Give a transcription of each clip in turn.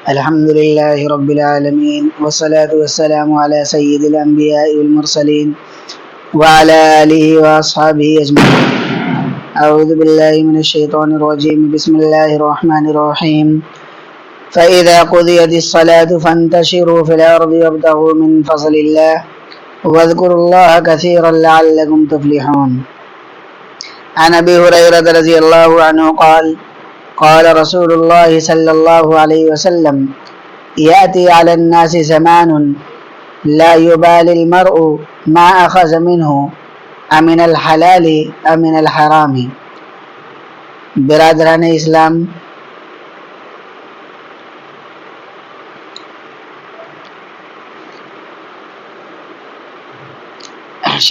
الحمد لله رب العالمين والصلاة والسلام على سيد الأنبياء والمرسلين وعلى آله وأصحابه أجمعين. أعوذ بالله من الشيطان الرجيم. بسم الله الرحمن الرحيم. فإذا قضيت الصلاة فانتشروا في الأرض وابتغوا من فضل الله واذكروا الله كثيرا لعلكم تفلحون. عن أبي هريرة رضي الله عنه قال قال رسول الله صلى الله عليه وسلم: يأتي على الناس زمان لا يبالي المرء ما أخذ منه أمن الحلال أمن الحرام. برادران اسلام،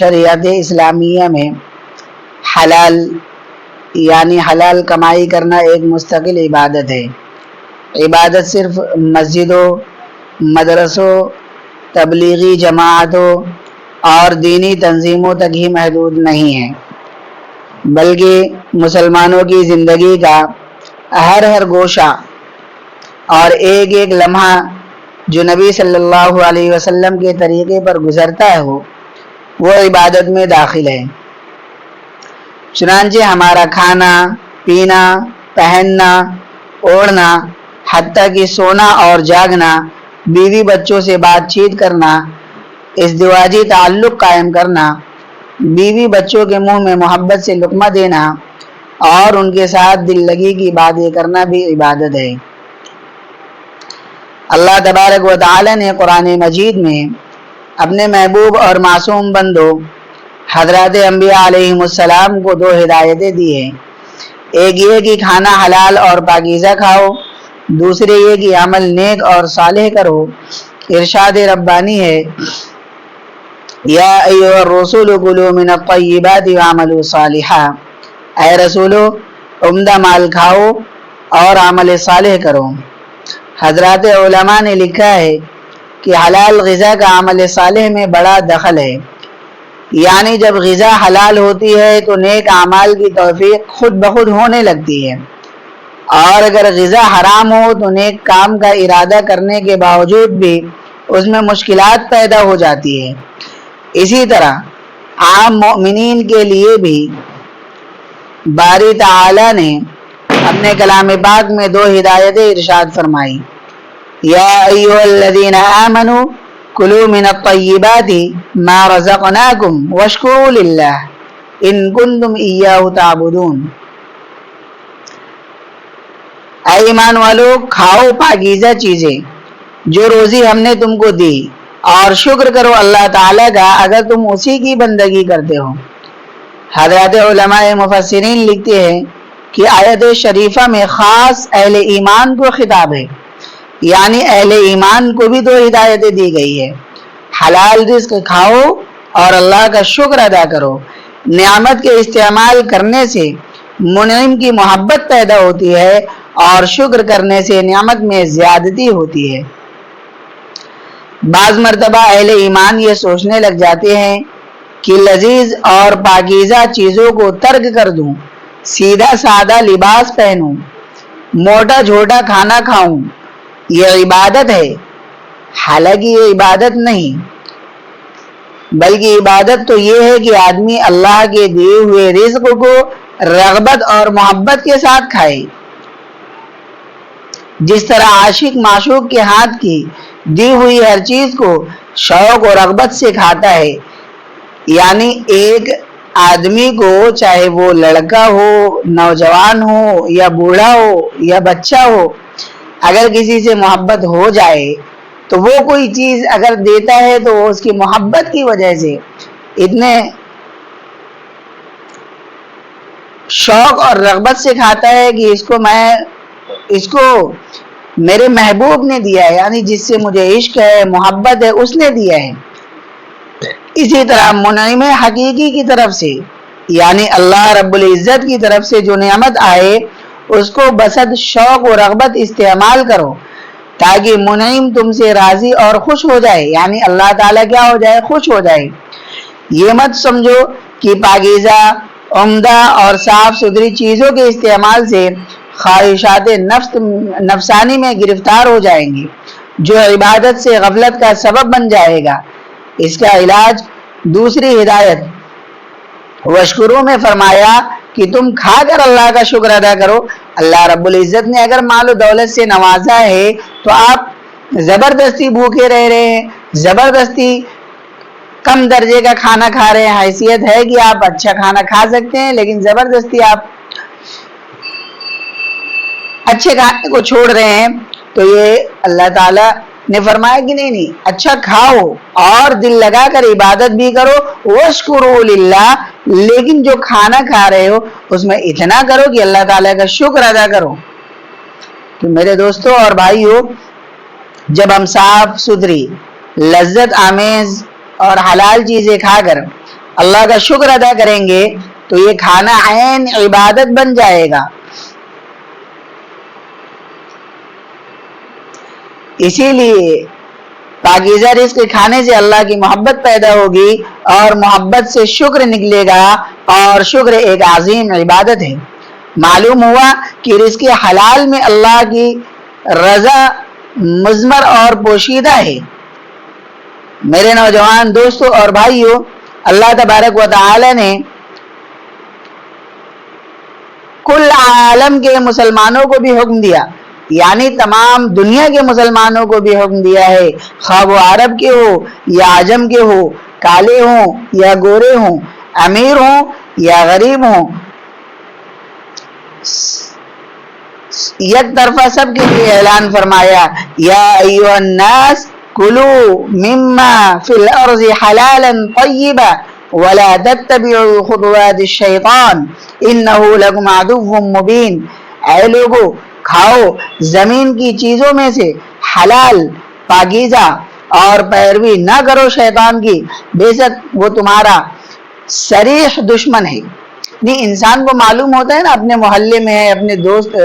شریعت اسلامیہ میں حلال یعنی حلال کمائی کرنا ایک مستقل عبادت ہے. عبادت صرف مسجدوں، مدرسوں، تبلیغی جماعتوں اور دینی تنظیموں تک ہی محدود نہیں ہے، بلکہ مسلمانوں کی زندگی کا ہر گوشہ اور ایک ایک لمحہ جو نبی صلی اللہ علیہ وسلم کے طریقے پر گزرتا ہے وہ عبادت میں داخل ہے. چنانچہ ہمارا کھانا، پینا، پہننا، اوڑھنا، حتیٰ کہ سونا اور جاگنا، بیوی بچوں سے بات چیت کرنا، ازدواجی تعلق قائم کرنا، بیوی بچوں کے منہ میں محبت سے لقمہ دینا اور ان کے ساتھ دل لگی کی باتیں کرنا بھی عبادت ہے. اللہ تبارک و تعالی نے قرآن مجید میں اپنے محبوب اور معصوم بندوں حضرات انبیاء علیہم السلام کو دو ہدایتیں دی ہیں. ایک یہ کہ کھانا حلال اور پاکیزہ کھاؤ، دوسرے یہ کہ عمل نیک اور صالح کرو. ارشاد ربانی ہے: یا ایھا الرسول کلوا من الطیبات واعملوا صالحا. اے رسولو، عمدہ مال کھاؤ اور عمل صالح کرو. حضرات علماء نے لکھا ہے کہ حلال غذا کا عمل صالح میں بڑا دخل ہے، یعنی جب غذا حلال ہوتی ہے تو نیک اعمال کی توفیق خود بخود ہونے لگتی ہے، اور اگر غذا حرام ہو تو نیک کام کا ارادہ کرنے کے باوجود بھی اس میں مشکلات پیدا ہو جاتی ہے. اسی طرح عام مومنین کے لیے بھی باری تعالی نے اپنے کلام پاک میں دو ہدایتیں ارشاد فرمائی: یا ایھا الذین آمنوا کلوا من الطیبات ما رزقناکم واشکروا للہ ان کنتم ایاہ تعبدون. اے ایمان والو، کھاؤ پاکیزہ چیزیں جو روزی ہم نے تم کو دی، اور شکر کرو اللہ تعالیٰ کا اگر تم اسی کی بندگی کرتے ہو. حضرات علماء مفسرین لکھتے ہیں کہ آیت شریفہ میں خاص اہل ایمان کو خطاب ہے، یعنی اہل ایمان کو بھی دو ہدایتیں دی گئی ہے: حلال رزق کھاؤ اور اللہ کا شکر ادا کرو. نعمت کے استعمال کرنے سے منعم کی محبت پیدا ہوتی ہے اور شکر کرنے سے نعمت میں زیادتی ہوتی ہے. بعض مرتبہ اہل ایمان یہ سوچنے لگ جاتے ہیں کہ لذیذ اور پاکیزہ چیزوں کو ترک کر دوں، سیدھا سادہ لباس پہنوں، موٹا جھوٹا کھانا کھاؤں، یہ عبادت ہے. حالانکہ یہ عبادت نہیں، بلکہ عبادت تو یہ ہے کہ آدمی اللہ کے دیے ہوئے رزق کو رغبت اور محبت کے ساتھ کھائے، جس طرح عاشق معشوق کے ہاتھ کی دی ہوئی ہر چیز کو شوق اور رغبت سے کھاتا ہے. یعنی ایک آدمی کو، چاہے وہ لڑکا ہو، نوجوان ہو یا بوڑھا ہو یا بچہ ہو، اگر کسی سے محبت ہو جائے تو وہ کوئی چیز اگر دیتا ہے تو وہ اس کی محبت کی وجہ سے اتنے شوق اور رغبت سے کھاتا ہے کہ اس کو میرے محبوب نے دیا ہے، یعنی جس سے مجھے عشق ہے، محبت ہے، اس نے دیا ہے. اسی طرح منعم حقیقی کی طرف سے، یعنی اللہ رب العزت کی طرف سے جو نعمت آئے اس کو بصد شوق و رغبت استعمال کرو تاکہ منعم تم سے راضی اور خوش ہو جائے، یعنی اللہ تعالیٰ کیا ہو جائے؟ خوش ہو جائے. یہ مت سمجھو کہ پاکیزہ، عمدہ اور صاف ستھری چیزوں کے استعمال سے خواہشات نفسانی میں گرفتار ہو جائیں گے، جو عبادت سے غفلت کا سبب بن جائے گا۔ اس کا علاج دوسری ہدایت وشکرو میں فرمایا کہ تم کھا کر اللہ کا شکر ادا کرو۔ اللہ رب العزت نے اگر مال و دولت سے نوازا ہے تو آپ زبردستی بھوکے رہ رہے ہیں، زبردستی کم درجے کا کھانا کھا رہے ہیں۔ حیثیت ہے کہ آپ اچھا کھانا کھا سکتے ہیں، لیکن زبردستی آپ اچھے کھانے کو چھوڑ رہے ہیں، تو یہ اللہ تعالیٰ نے فرمایا کہ نہیں اچھا کھاؤ اور دل لگا کر عبادت بھی کرو، واشکروا للہ، لیکن جو کھانا کھا رہے ہو اس میں اتنا کرو کہ اللہ تعالیٰ کا شکر ادا کرو۔ تو میرے دوستوں اور بھائیوں، جب ہم صاف ستھری لذت آمیز اور حلال چیزیں کھا کر اللہ کا شکر ادا کریں گے تو یہ کھانا عین عبادت بن جائے گا۔ اسی لیے پاکیزہ رزق کھانے سے اللہ کی محبت پیدا ہوگی اور محبت سے شکر نکلے گا، اور شکر ایک عظیم عبادت ہے۔ معلوم ہوا کہ رزق حلال میں اللہ کی رضا مضمر اور پوشیدہ ہے۔ میرے نوجوان دوستوں اور بھائیوں، اللہ تبارک و تعالی نے کل عالم کے مسلمانوں کو بھی حکم دیا، یعنی تمام دنیا کے مسلمانوں کو بھی حکم دیا ہے، خواہ وہ عرب کے ہو یا عجم کے ہو، کالے ہوں یا گورے ہوں، امیر ہوں یا غریب ہوں، یک طرفہ سب کے لیے اعلان فرمایا، یا ایھا الناس کلوا مما فی الارض حلالا طیبا ولا تتبعوا خطوات الشیطان انہ لکم عدو مبین۔ اے لوگو، کھاؤ زمین کی چیزوں میں سے حلال پاکیزہ اور پیروی نہ کرو شیطان کی، بے شک وہ تمہارا صریح دشمن ہے۔ نہیں، انسان کو معلوم ہوتا ہے نا اپنے محلے میں ہے، اپنے دوست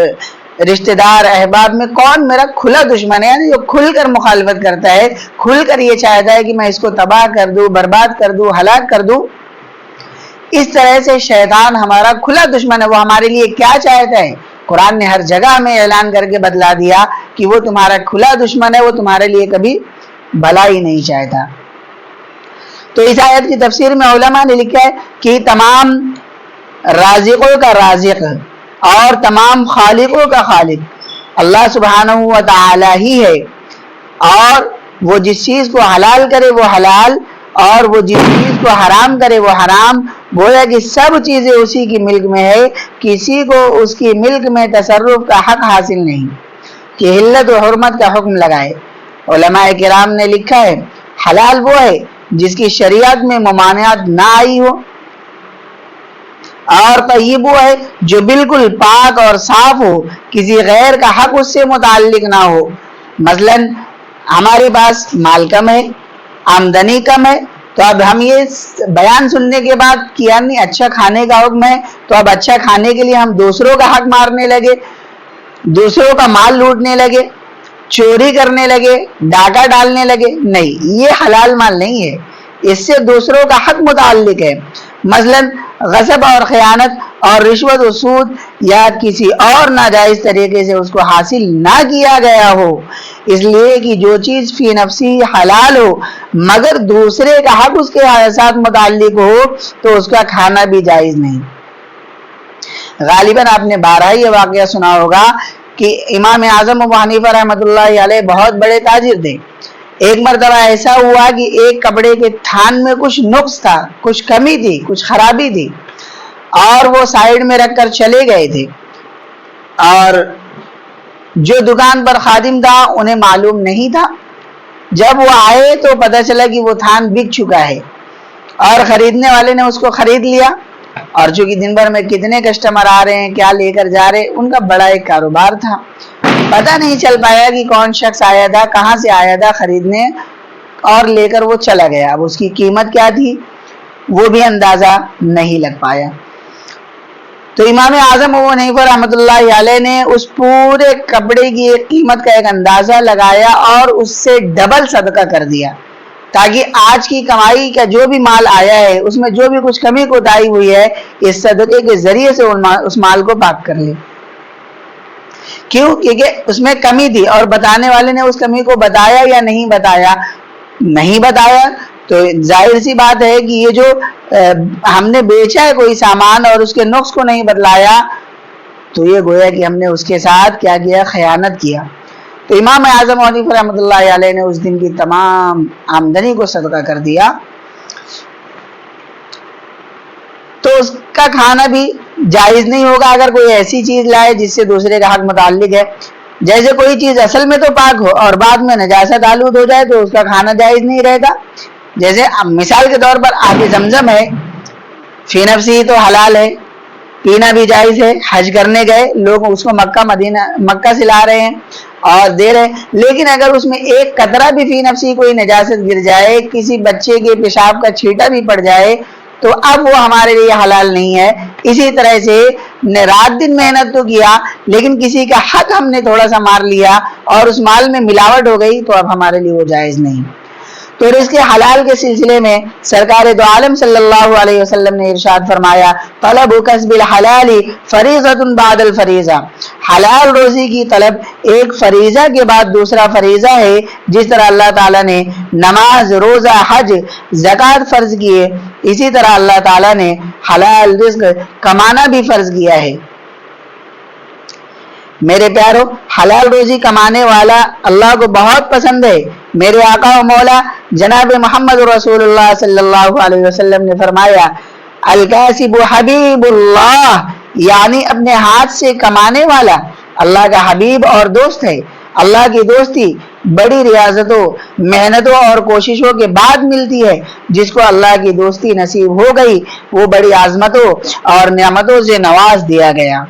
رشتہ دار احباب میں کون میرا کھلا دشمن ہے، یعنی جو کھل کر مخالفت کرتا ہے، کھل کر یہ چاہتا ہے کہ میں اس کو تباہ کر دوں، برباد کر دوں، ہلاک کر دوں۔ اس طرح سے شیطان ہمارا کھلا دشمن ہے۔ وہ ہمارے لیے کیا چاہتا ہے؟ قرآن نے ہر جگہ ہمیں اعلان کر کے بتلا دیا کہ وہ تمہارا کھلا دشمن ہے، وہ تمہارے لیے کبھی بھلا ہی نہیں چاہتا۔ تو اس آیت کی تفسیر میں علماء نے لکھا ہے کہ تمام رازقوں کا رازق اور تمام خالقوں کا خالق اللہ سبحانہ و تعالی ہی ہے، اور وہ جس چیز کو حلال کرے وہ حلال، اور وہ جس چیز کو حرام کرے وہ حرام۔ گویا کہ سب چیزیں اسی کی ملک میں ہے، کسی کو اس کی ملک میں تصرف کا حق حاصل نہیں کہ حلت و حرمت کا حکم لگائے۔ علماء کرام نے لکھا ہے حلال وہ ہے جس کی شریعت میں ممانعت نہ آئی ہو، اور طیب وہ ہے جو بالکل پاک اور صاف ہو، کسی غیر کا حق اس سے متعلق نہ ہو۔ مثلا ہمارے پاس مال کم ہے، آمدنی کم ہے، تو اب ہم یہ بیان سننے کے بعد کہ یعنی اچھا کھانے کا حکم ہے، تو اب اچھا کھانے کے لیے ہم دوسروں کا حق مارنے لگے، دوسروں کا مال لوٹنے لگے، چوری کرنے لگے، ڈاکہ ڈالنے لگے۔ نہیں، یہ حلال مال نہیں ہے، اس سے دوسروں کا حق متعلق ہے۔ مثلا غصب اور خیانت اور رشوت و سود یا کسی اور ناجائز طریقے سے اس کو حاصل نہ کیا گیا ہو، اس لیے کہ جو چیز فی نفسی حلال ہو مگر دوسرے کا حق اس کے ساتھ متعلق ہو تو اس کا کھانا بھی جائز نہیں۔ غالباً آپ نے بارہا یہ واقعہ سنا ہوگا کہ امام اعظم ابو حنیفہ رحمۃ اللہ علیہ بہت بڑے تاجر تھے۔ ایک مرتبہ ایسا ہوا کہ ایک کپڑے کے تھان میں کچھ نقص تھا، کچھ کمی تھی، کچھ خرابی تھی، اور وہ سائیڈ میں رکھ کر چلے گئے تھے، اور جو دکان پر خادم تھا انہیں معلوم نہیں تھا۔ جب وہ آئے تو پتہ چلا کہ وہ تھان بک چکا ہے، اور خریدنے والے نے اس کو خرید لیا، اور چونکہ دن بھر میں کتنے کسٹمر آ رہے ہیں، کیا لے کر جا رہے، ان کا بڑا ایک کاروبار تھا، پتہ نہیں چل پایا کہ کون شخص آیا تھا، کہاں سے آیا تھا خریدنے، اور لے کر وہ چلا گیا۔ اب اس کی قیمت کیا تھی وہ بھی اندازہ نہیں لگ پایا۔ تو امام اعظم ابو حنیفہ رحمۃ اللہ علیہ نے اس پورے کپڑے کی ایک قیمت کا ایک اندازہ لگایا اور اس سے ڈبل صدقہ کر دیا، تاکہ آج کی کمائی کا جو بھی مال آیا ہے اس میں جو بھی کچھ کمی کوتاہی ہوئی ہے اس صدقے کے ذریعے سے اس مال کو پاک کر لے۔ کیوں؟ کیونکہ اس میں کمی تھی اور بتانے والے نے اس کمی کو بتایا یا نہیں بتایا؟ نہیں بتایا، تو ظاہر سی بات ہے کہ یہ جو ہم نے بیچا ہے کوئی سامان اور اس کے نقص کو نہیں بتلایا، تو یہ گویا کہ ہم نے اس کے ساتھ کیا کیا؟ خیانت کیا۔ تو امام اعظم ابو حنیفہ رحمۃ اللہ علیہ نے اس دن کی تمام آمدنی کو صدقہ کر دیا۔ تو اس کا کھانا بھی جائز نہیں ہوگا اگر کوئی ایسی چیز لائے جس سے دوسرے کا حق متعلق ہے۔ جیسے کوئی چیز اصل میں تو پاک ہو اور بعد میں نجاست آلود ہو جائے تو اس کا کھانا جائز نہیں رہے گا۔ جیسے مثال کے طور پر آب زمزم ہے، فی نفسی تو حلال ہے، پینا بھی جائز ہے۔ حج کرنے گئے لوگ اس کو مکہ سے لا رہے ہیں اور دے رہے ہیں، لیکن اگر اس میں ایک قطرہ بھی فی نفسی کوئی نجاست گر جائے، کسی بچے کے پیشاب کا چھینٹا بھی پڑ جائے، تو اب وہ ہمارے لیے حلال نہیں ہے۔ اسی طرح سے رات دن محنت تو کیا لیکن کسی کا حق ہم نے تھوڑا سا مار لیا اور اس مال میں ملاوٹ ہو گئی تو اب ہمارے لیے وہ جائز نہیں۔ تو رزق حلال کے سلسلے میں سرکار دو عالم صلی اللہ علیہ وسلم نے ارشاد فرمایا، طلب کسب الحلال فریضۃ بعد الفریضہ، حلال روزی کی طلب ایک فریضہ کے بعد دوسرا فریضہ ہے۔ جس طرح اللہ تعالیٰ نے نماز، روزہ، حج، زکوٰۃ فرض کیے، اسی طرح اللہ تعالیٰ نے حلال رزق کمانا بھی فرض کیا ہے۔ میرے پیارو، حلال روزی کمانے والا اللہ کو بہت پسند ہے۔ میرے آقا و مولا جناب محمد رسول اللہ صلی اللہ علیہ وسلم نے فرمایا، الکاسب حبیب اللہ، یعنی اپنے ہاتھ سے کمانے والا اللہ کا حبیب اور دوست ہے۔ اللہ کی دوستی بڑی ریاضتوں، محنتوں اور کوششوں کے بعد ملتی ہے۔ جس کو اللہ کی دوستی نصیب ہو گئی وہ بڑی عظمتوں اور نعمتوں سے نواز دیا گیا۔